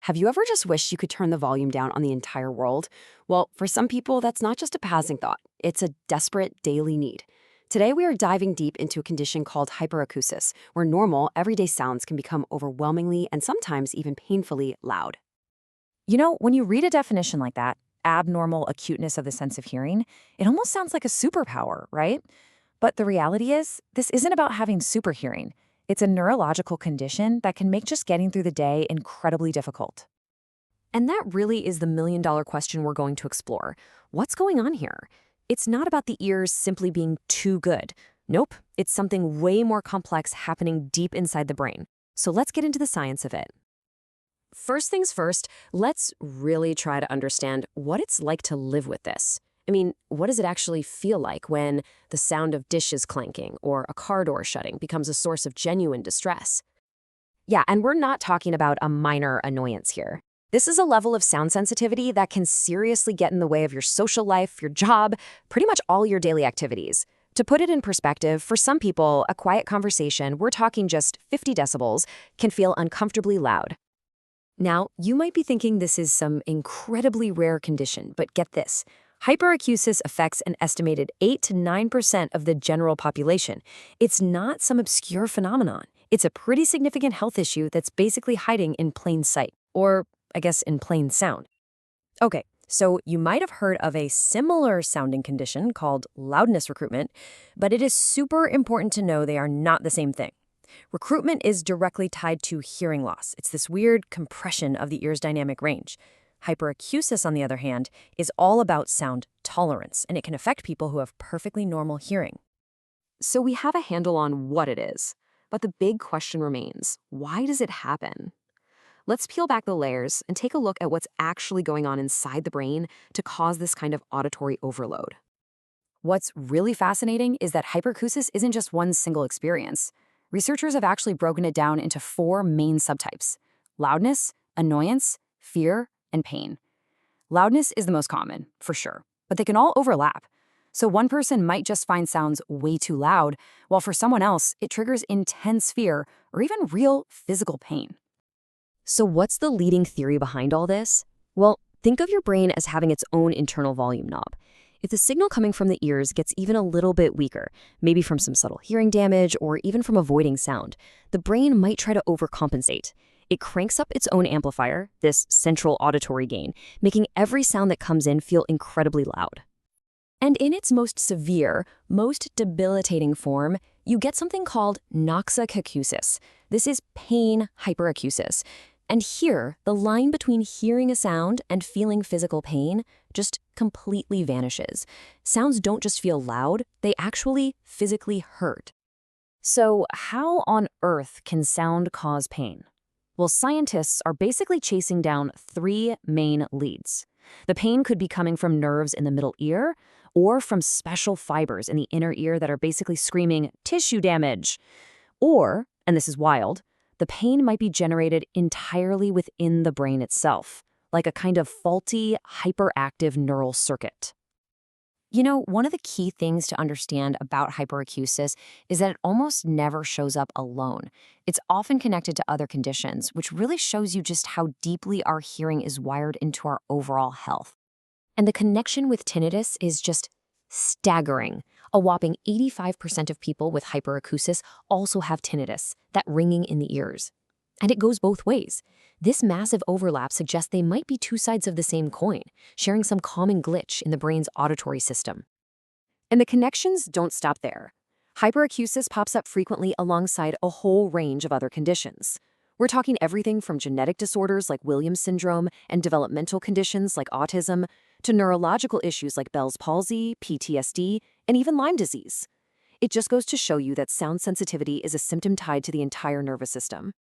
Have you ever just wished you could turn the volume down on the entire world? Well, for some people, that's not just a passing thought. It's a desperate daily need. Today, we are diving deep into a condition called hyperacusis, where normal, everyday sounds can become overwhelmingly and sometimes even painfully loud. When you read a definition like that, abnormal acuteness of the sense of hearing, it almost sounds like a superpower, right? But the reality is, this isn't about having super hearing. It's a neurological condition that can make just getting through the day incredibly difficult. And that really is the million-dollar question we're going to explore. What's going on here? It's not about the ears simply being too good. Nope, it's something way more complex happening deep inside the brain. So let's get into the science of it. First things first, let's really try to understand what it's like to live with this. I mean, what does it actually feel like when the sound of dishes clanking or a car door shutting becomes a source of genuine distress? Yeah, and we're not talking about a minor annoyance here. This is a level of sound sensitivity that can seriously get in the way of your social life, your job, pretty much all your daily activities. To put it in perspective, for some people, a quiet conversation, we're talking just 50 decibels, can feel uncomfortably loud. Now, you might be thinking this is some incredibly rare condition, but get this. Hyperacusis affects an estimated 8 to 9% of the general population. It's not some obscure phenomenon. It's a pretty significant health issue that's basically hiding in plain sight, or, I guess, in plain sound. Okay, so you might have heard of a similar sounding condition called loudness recruitment, but it is super important to know they are not the same thing. Recruitment is directly tied to hearing loss. It's this weird compression of the ear's dynamic range. Hyperacusis, on the other hand, is all about sound tolerance, and it can affect people who have perfectly normal hearing. So we have a handle on what it is, but the big question remains, why does it happen? Let's peel back the layers and take a look at what's actually going on inside the brain to cause this kind of auditory overload. What's really fascinating is that hyperacusis isn't just one single experience. Researchers have actually broken it down into 4 main subtypes: loudness, annoyance, fear, and pain. Loudness is the most common, for sure, but they can all overlap. So one person might just find sounds way too loud, while for someone else, it triggers intense fear or even real physical pain. So what's the leading theory behind all this? Well, think of your brain as having its own internal volume knob. If the signal coming from the ears gets even a little bit weaker, maybe from some subtle hearing damage or even from avoiding sound, the brain might try to overcompensate. It cranks up its own amplifier, this central auditory gain, making every sound that comes in feel incredibly loud. And in its most severe, most debilitating form, you get something called noxacacusis. This is pain hyperacusis. And here, the line between hearing a sound and feeling physical pain just completely vanishes. Sounds don't just feel loud, they actually physically hurt. So how on earth can sound cause pain? Well, scientists are basically chasing down 3 main leads. The pain could be coming from nerves in the middle ear or from special fibers in the inner ear that are basically screaming, "tissue damage." Or, and this is wild, the pain might be generated entirely within the brain itself, like a kind of faulty, hyperactive neural circuit. One of the key things to understand about hyperacusis is that it almost never shows up alone. It's often connected to other conditions, which really shows you just how deeply our hearing is wired into our overall health. And the connection with tinnitus is just staggering. A whopping 85% of people with hyperacusis also have tinnitus, that ringing in the ears. And it goes both ways. This massive overlap suggests they might be 2 sides of the same coin, sharing some common glitch in the brain's auditory system. And the connections don't stop there. Hyperacusis pops up frequently alongside a whole range of other conditions. We're talking everything from genetic disorders like Williams syndrome and developmental conditions like autism to neurological issues like Bell's palsy, PTSD, and even Lyme disease. It just goes to show you that sound sensitivity is a symptom tied to the entire nervous system.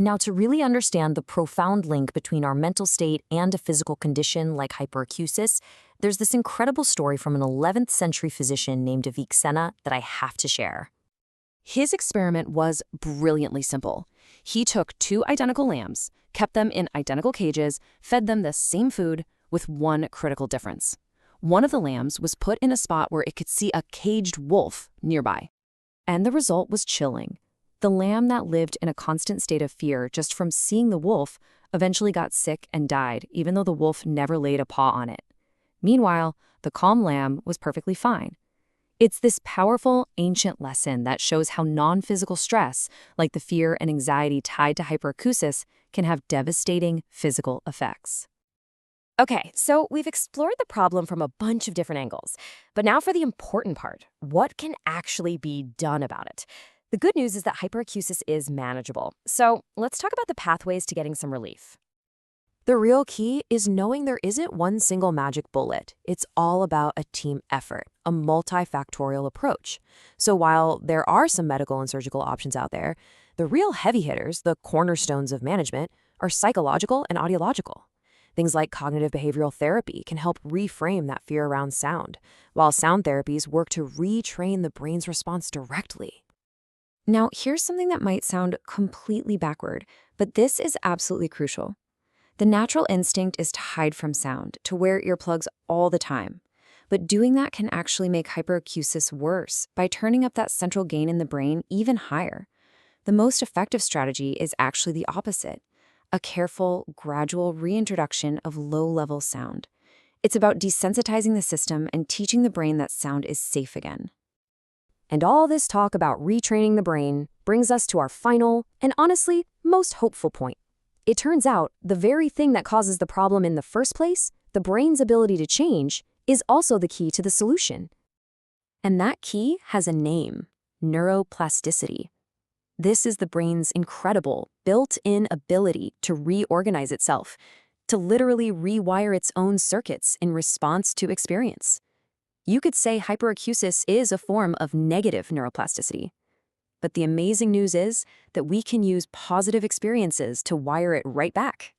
Now, to really understand the profound link between our mental state and a physical condition like hyperacusis, there's this incredible story from an 11th century physician named Avicenna that I have to share. His experiment was brilliantly simple. He took 2 identical lambs, kept them in identical cages, fed them the same food, with one critical difference. One of the lambs was put in a spot where it could see a caged wolf nearby. And the result was chilling. The lamb that lived in a constant state of fear just from seeing the wolf eventually got sick and died, even though the wolf never laid a paw on it. Meanwhile, the calm lamb was perfectly fine. It's this powerful, ancient lesson that shows how non-physical stress, like the fear and anxiety tied to hyperacusis, can have devastating physical effects. Okay, so we've explored the problem from a bunch of different angles. But now for the important part. What can actually be done about it? The good news is that hyperacusis is manageable. So let's talk about the pathways to getting some relief. The real key is knowing there isn't one single magic bullet. It's all about a team effort, a multifactorial approach. So while there are some medical and surgical options out there, the real heavy hitters, the cornerstones of management, are psychological and audiological. Things like cognitive behavioral therapy can help reframe that fear around sound, while sound therapies work to retrain the brain's response directly. Now, here's something that might sound completely backward, but this is absolutely crucial. The natural instinct is to hide from sound, to wear earplugs all the time. But doing that can actually make hyperacusis worse by turning up that central gain in the brain even higher. The most effective strategy is actually the opposite, a careful, gradual reintroduction of low-level sound. It's about desensitizing the system and teaching the brain that sound is safe again. And all this talk about retraining the brain brings us to our final, and honestly, most hopeful point. It turns out the very thing that causes the problem in the first place, the brain's ability to change, is also the key to the solution. And that key has a name: neuroplasticity. This is the brain's incredible, built-in ability to reorganize itself, to literally rewire its own circuits in response to experience. You could say hyperacusis is a form of negative neuroplasticity. But the amazing news is that we can use positive experiences to wire it right back.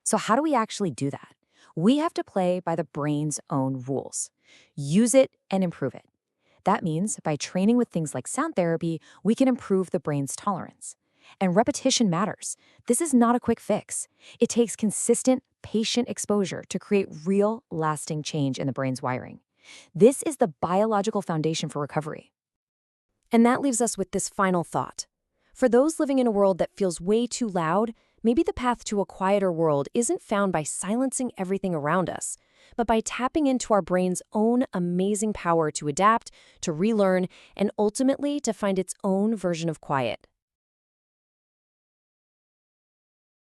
So how do we actually do that? We have to play by the brain's own rules. Use it and improve it. That means by training with things like sound therapy, we can improve the brain's tolerance. And repetition matters. This is not a quick fix. It takes consistent, patient exposure to create real, lasting change in the brain's wiring. This is the biological foundation for recovery. And that leaves us with this final thought. For those living in a world that feels way too loud, maybe the path to a quieter world isn't found by silencing everything around us, but by tapping into our brain's own amazing power to adapt, to relearn, and ultimately to find its own version of quiet.